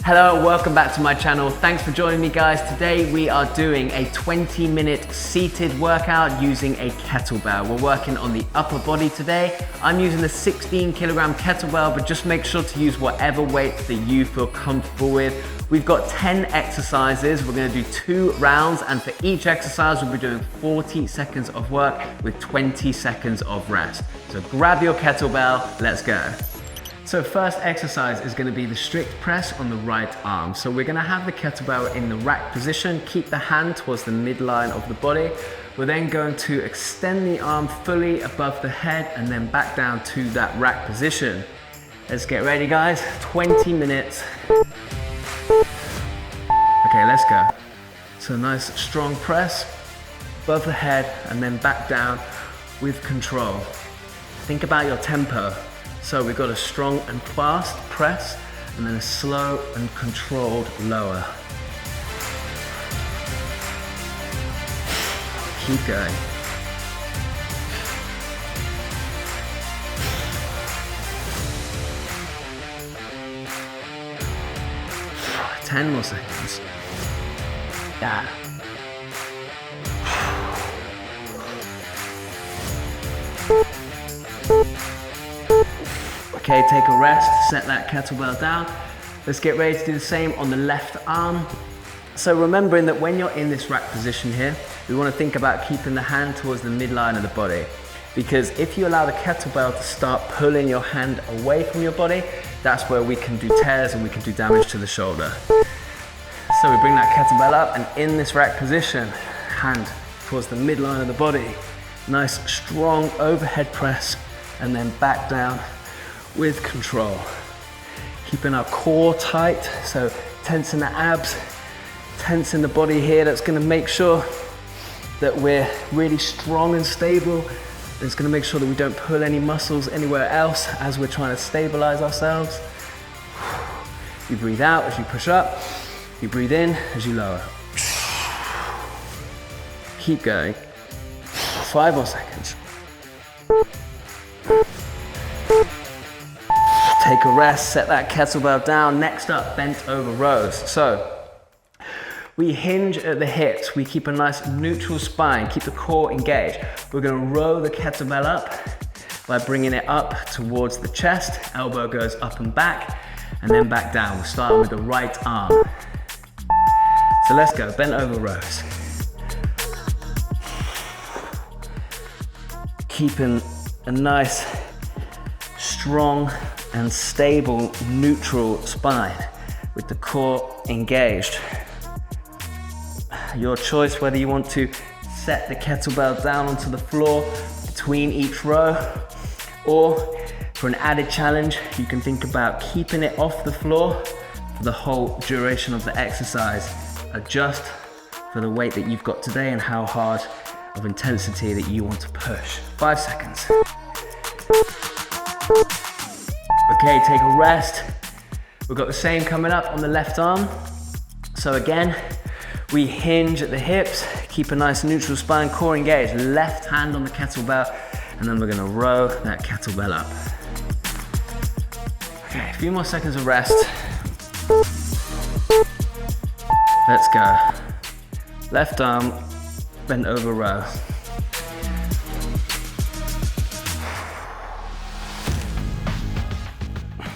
Hello and welcome back to my channel. Thanks for joining me, guys. Today we are doing a 20-minute seated workout using a kettlebell. We're working on the upper body today. I'm using the 16-kilogram kettlebell, but just make sure to use whatever weight that you feel comfortable with. We've got 10 exercises. We're gonna do 2 rounds, and for each exercise, we'll be doing 40 seconds of work with 20 seconds of rest. So grab your kettlebell, let's go. So first exercise is going to be the strict press on the right arm. So we're going to have the kettlebell in the rack position, keep the hand towards the midline of the body. We're then going to extend the arm fully above the head and then back down to that rack position. Let's get ready, guys. 20 minutes. Okay, let's go. So nice strong press above the head and then back down with control. Think about your tempo. So we've got a strong and fast press and then a slow and controlled lower. Keep going. Ten more seconds. Yeah. Okay, take a rest, set that kettlebell down. Let's get ready to do the same on the left arm. So remembering that when you're in this rack position here, we want to think about keeping the hand towards the midline of the body. Because if you allow the kettlebell to start pulling your hand away from your body, that's where we can do tears and we can do damage to the shoulder. So we bring that kettlebell up, and in this rack position, hand towards the midline of the body. Nice strong overhead press and then back down with control. Keeping our core tight, so tensing the abs, tensing the body here. That's gonna make sure that we're really strong and stable. It's gonna make sure that we don't pull any muscles anywhere else as we're trying to stabilize ourselves. You breathe out as you push up. You breathe in as you lower. Keep going. 5 more seconds. Take a rest, set that kettlebell down. Next up, bent over rows. So we hinge at the hips. We keep a nice neutral spine, keep the core engaged. We're gonna row the kettlebell up by bringing it up towards the chest. Elbow goes up and back, and then back down. We're starting with the right arm. So let's go, bent over rows. Keeping a nice, strong, and stable neutral spine with the core engaged. Your choice whether you want to set the kettlebell down onto the floor between each row, or for an added challenge, you can think about keeping it off the floor for the whole duration of the exercise. Adjust for the weight that you've got today and how hard of intensity that you want to push. 5 seconds. Okay, take a rest. We've got the same coming up on the left arm. So again, we hinge at the hips, keep a nice neutral spine, core engaged, left hand on the kettlebell, and then we're gonna row that kettlebell up. Okay, a few more seconds of rest. Let's go. Left arm, bent over row.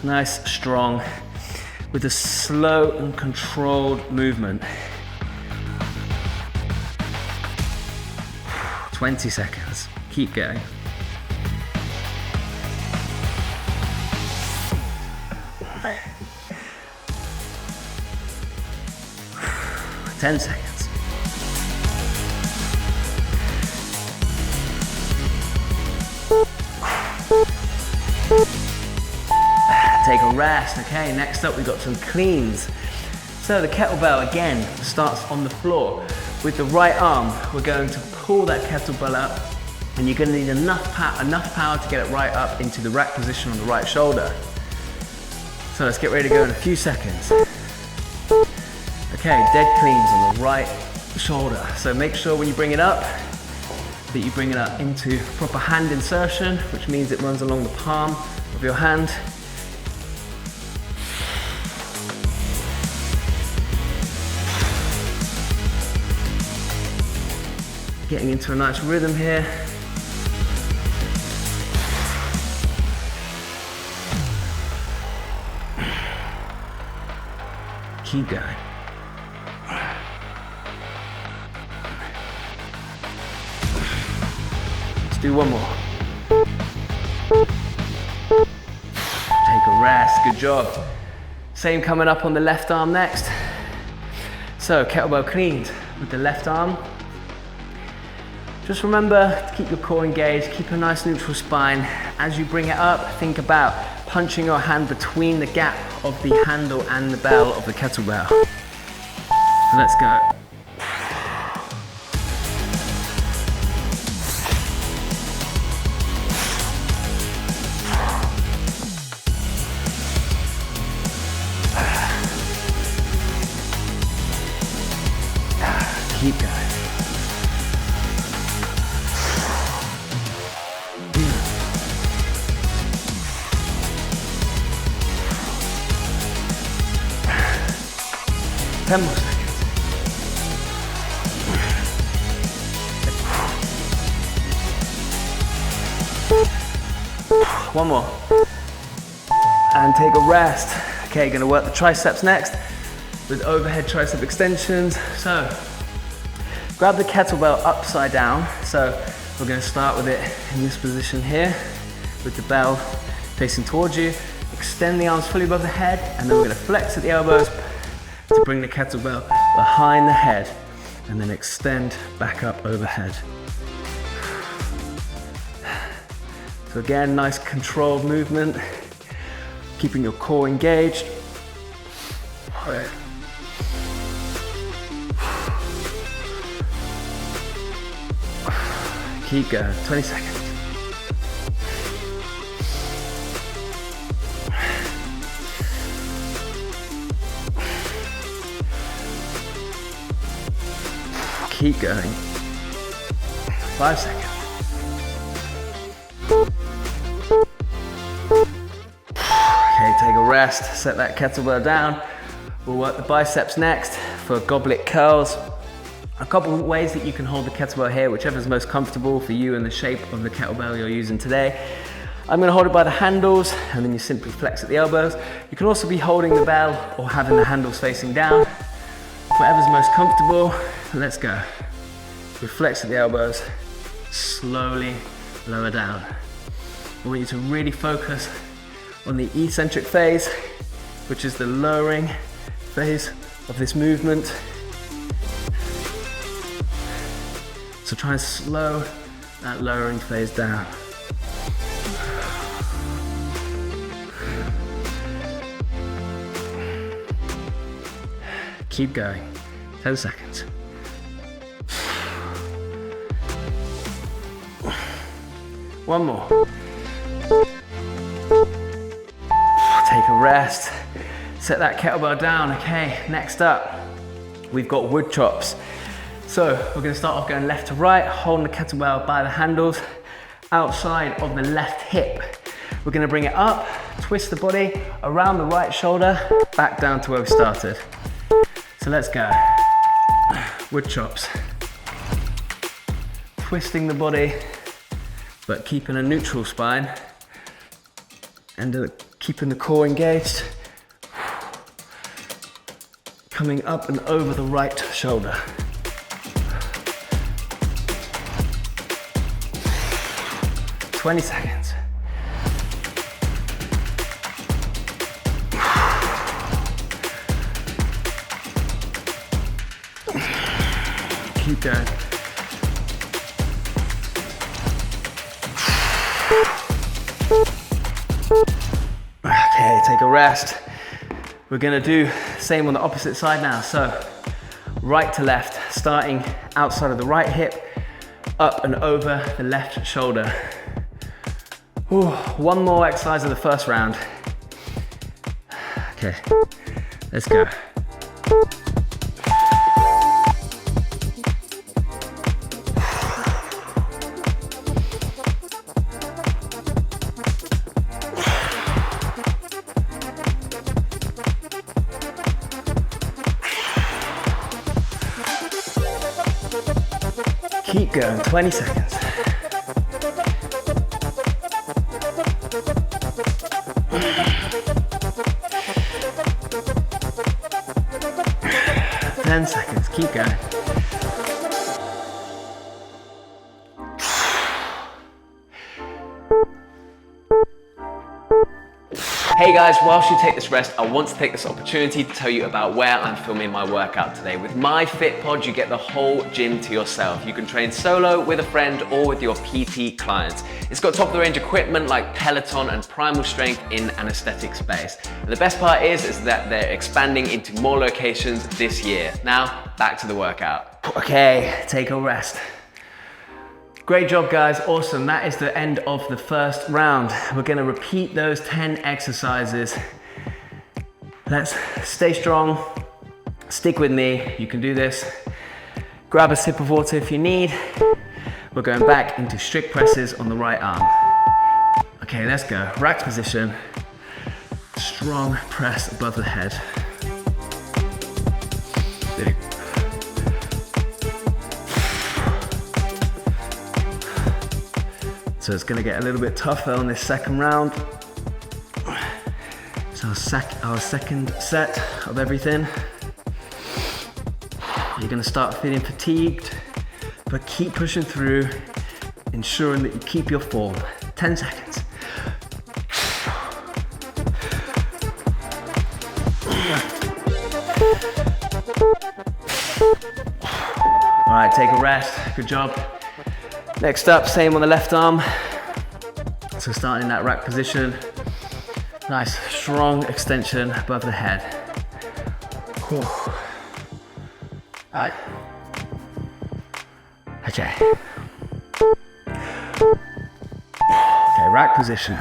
Nice, strong, with a slow and controlled movement. 20 seconds, keep going. Ten seconds. Take a rest. Okay, next up we've got some cleans. So the kettlebell again starts on the floor. With the right arm, we're going to pull that kettlebell up, and you're going to need enough power to get it right up into the rack position on the right shoulder. So let's get ready to go in a few seconds. Okay, dead cleans on the right shoulder. So make sure when you bring it up, that you bring it up into proper hand insertion, which means it runs along the palm of your hand. Getting into a nice rhythm here. Keep going. Let's do one more. Take a rest, good job. Same coming up on the left arm next. So kettlebell cleans with the left arm. Just remember to keep your core engaged, keep a nice neutral spine. As you bring it up, think about punching your hand between the gap of the handle and the bell of the kettlebell. Let's go. Keep going. 10 more seconds. One more. And take a rest. Okay, gonna work the triceps next with overhead tricep extensions. So, grab the kettlebell upside down. So, we're gonna start with it in this position here with the bell facing towards you. Extend the arms fully above the head, and then we're gonna flex at the elbows to bring the kettlebell behind the head and then extend back up overhead. So again, nice controlled movement, keeping your core engaged. All right. Keep going, 20 seconds. Keep going. 5 seconds. Okay, take a rest, set that kettlebell down. We'll work the biceps next for goblet curls. A couple of ways that you can hold the kettlebell here, whichever is most comfortable for you and the shape of the kettlebell you're using today. I'm gonna hold it by the handles and then you simply flex at the elbows. You can also be holding the bell or having the handles facing down. Whatever's most comfortable, let's go. We flex at the elbows, slowly lower down. I want you to really focus on the eccentric phase, which is the lowering phase of this movement. So try and slow that lowering phase down. Keep going, 10 seconds. One more. Take a rest. Set that kettlebell down. Okay, next up, we've got wood chops. So we're gonna start off going left to right, holding the kettlebell by the handles, outside of the left hip. We're gonna bring it up, twist the body around the right shoulder, back down to where we started. So let's go. Wood chops. Twisting the body, but keeping a neutral spine and keeping the core engaged. Coming up and over the right shoulder. "20 seconds. Keep going. Okay, take a rest. We're gonna do same on the opposite side now. So right to left, starting outside of the right hip, up and over the left shoulder. Ooh, one more exercise of the first round. Okay, let's go. Keep going, 20 seconds. Ten seconds, keep going. Hey guys, whilst you take this rest, I want to take this opportunity to tell you about where I'm filming my workout today. With my FitPod, you get the whole gym to yourself. You can train solo, with a friend, or with your PT clients. It's got top-of-the-range equipment like Peloton and Primal Strength in an aesthetic space. And the best part is that they're expanding into more locations this year. Now, back to the workout. Okay, take a rest. Great job guys, awesome. That is the end of the first round. We're gonna repeat those 10 exercises. Let's stay strong, stick with me, you can do this. Grab a sip of water if you need. We're going back into strict presses on the right arm. Okay, let's go. Rack position, strong press above the head. So it's gonna get a little bit tougher on this second round. So our second set of everything. You're gonna start feeling fatigued, but keep pushing through, ensuring that you keep your form. 10 seconds. All right, take a rest, good job. Next up, same on the left arm. So starting in that rack position. Nice, strong extension above the head. All right. Okay. Okay, rack position.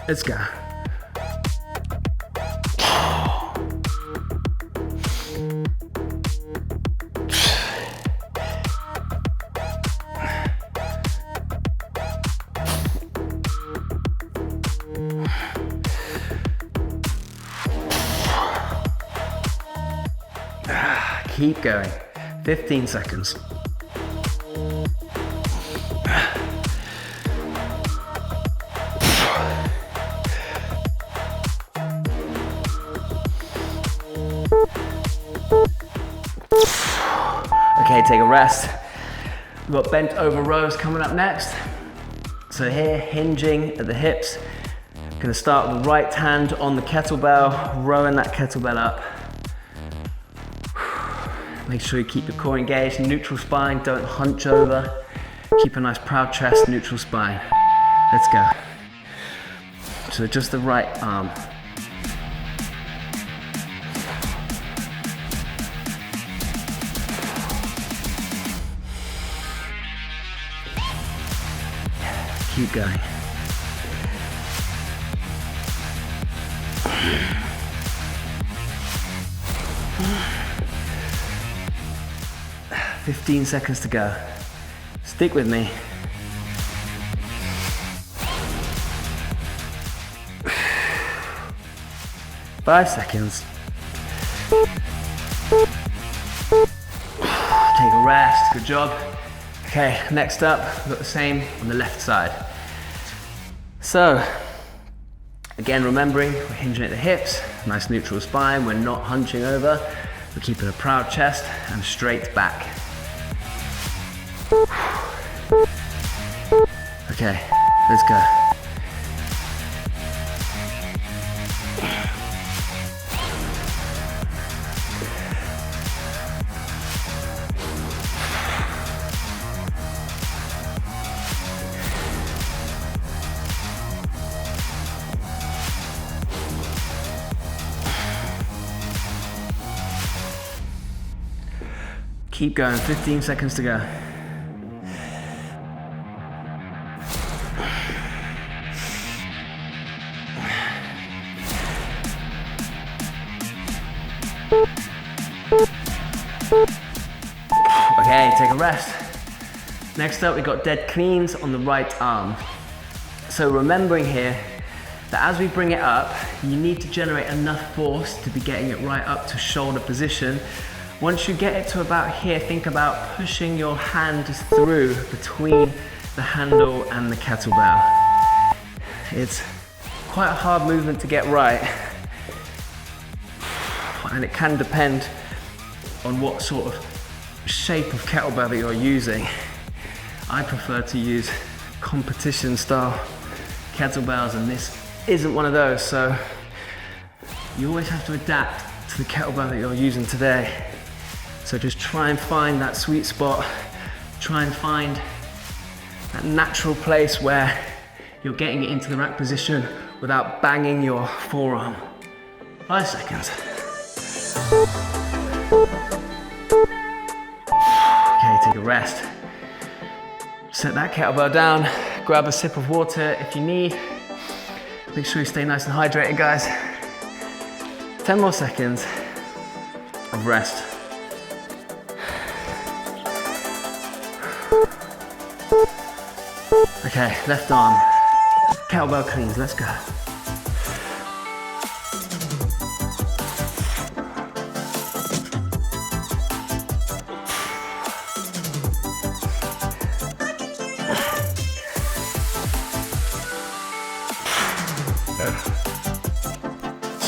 Let's go. Keep going, 15 seconds. Okay, take a rest. We've got bent over rows coming up next. So here, hinging at the hips. Gonna start with the right hand on the kettlebell, rowing that kettlebell up. Make sure you keep your core engaged, neutral spine, don't hunch over. Keep a nice proud chest, neutral spine. Let's go. So just the right arm. Keep going. "15 seconds to go. Stick with me. "5 seconds. Take a rest, good job. Okay, next up, we've got the same on the left side. So, again, remembering we're hinging at the hips, nice neutral spine, we're not hunching over, we're keeping a proud chest and straight back. Okay, let's go. Keep going, 15 seconds to go. Okay, take a rest. Next up, we've got dead cleans on the right arm. So remembering here that as we bring it up, you need to generate enough force to be getting it right up to shoulder position Once you get it to about here, think about pushing your hand through between the handle and the kettlebell. It's quite a hard movement to get right, and it can depend on what sort of shape of kettlebell that you're using. I prefer to use competition style kettlebells, and this isn't one of those, so you always have to adapt to the kettlebell that you're using today. So just try and find that sweet spot, try and find that natural place where you're getting it into the rack position without banging your forearm. 5 seconds. Okay, take a rest. Set that kettlebell down, grab a sip of water if you need. Make sure you stay nice and hydrated, guys. 10 more seconds of rest. Okay, left arm, kettlebell cleans, let's go.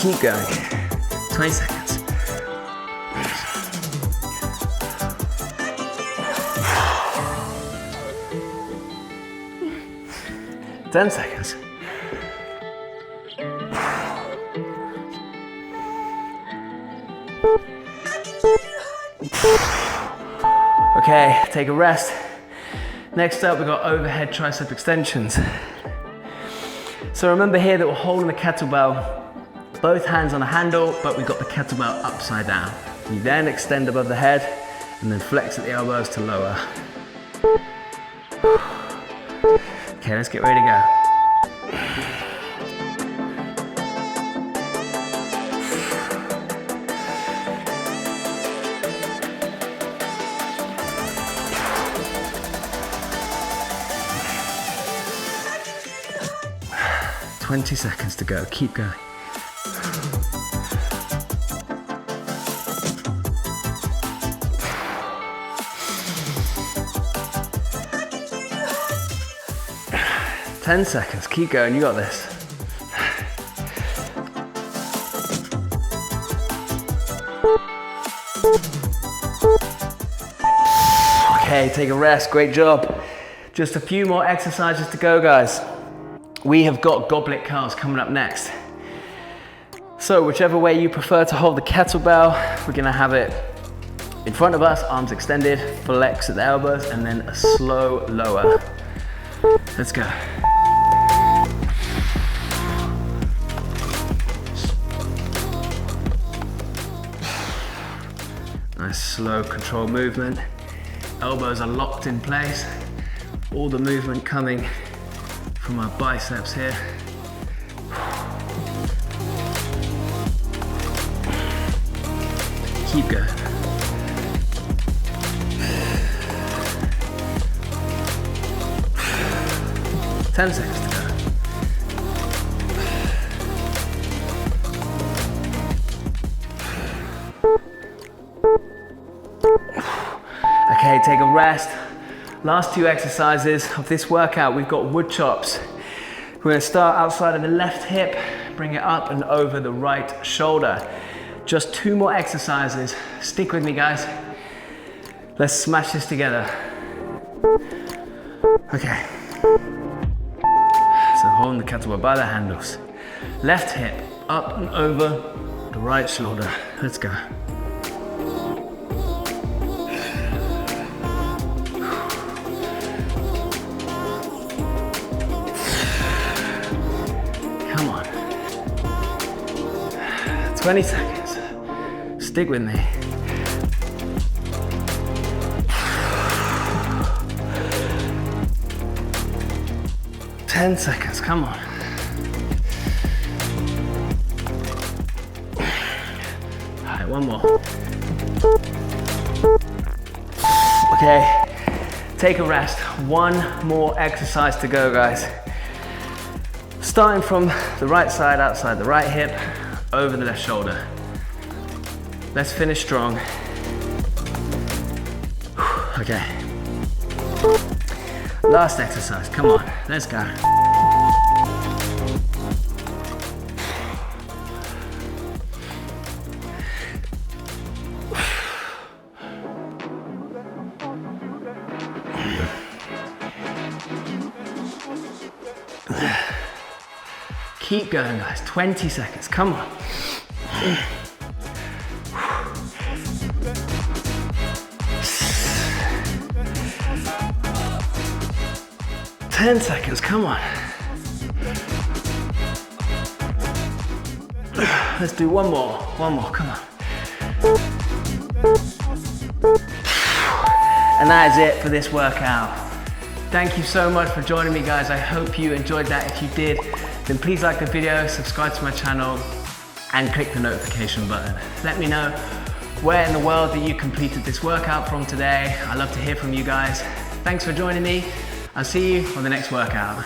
Keep going, 20 seconds. 10 seconds. Okay, take a rest. Next up, we've got overhead tricep extensions. So remember here that we're holding the kettlebell, both hands on the handle, but we've got the kettlebell upside down. You then extend above the head and then flex at the elbows to lower. Okay, let's get ready to go. "20 seconds to go, keep going. "10 seconds, keep going, you got this. Okay, take a rest, great job. Just a few more exercises to go, guys. We have got goblet curls coming up next. So whichever way you prefer to hold the kettlebell, we're gonna have it in front of us, arms extended, flex at the elbows, and then a slow lower. Let's go. Nice slow control movement. Elbows are locked in place. All the movement coming from our biceps here. Keep going. "10 seconds to go. Okay, take a rest. Last 2 exercises of this workout, we've got wood chops. We're gonna start outside of the left hip, bring it up and over the right shoulder. Just 2 more exercises. Stick with me, guys. Let's smash this together. Okay. So holding the kettlebell by the handles. Left hip up and over the right shoulder. Let's go. Come on. 20 seconds. Stick with me. "10 seconds, come on. All right, one more. Okay, take a rest. 1 more exercise to go, guys. Starting from the right side, outside the right hip, over the left shoulder. Let's finish strong. Okay. Last exercise, come on, let's go. Keep going, guys, 20 seconds, come on. 10 seconds, come on. Let's do one more, come on. And that is it for this workout. Thank you so much for joining me, guys. I hope you enjoyed that. If you did, then please like the video, subscribe to my channel, and click the notification button. Let me know where in the world that you completed this workout from today. I love to hear from you guys. Thanks for joining me. I'll see you on the next workout.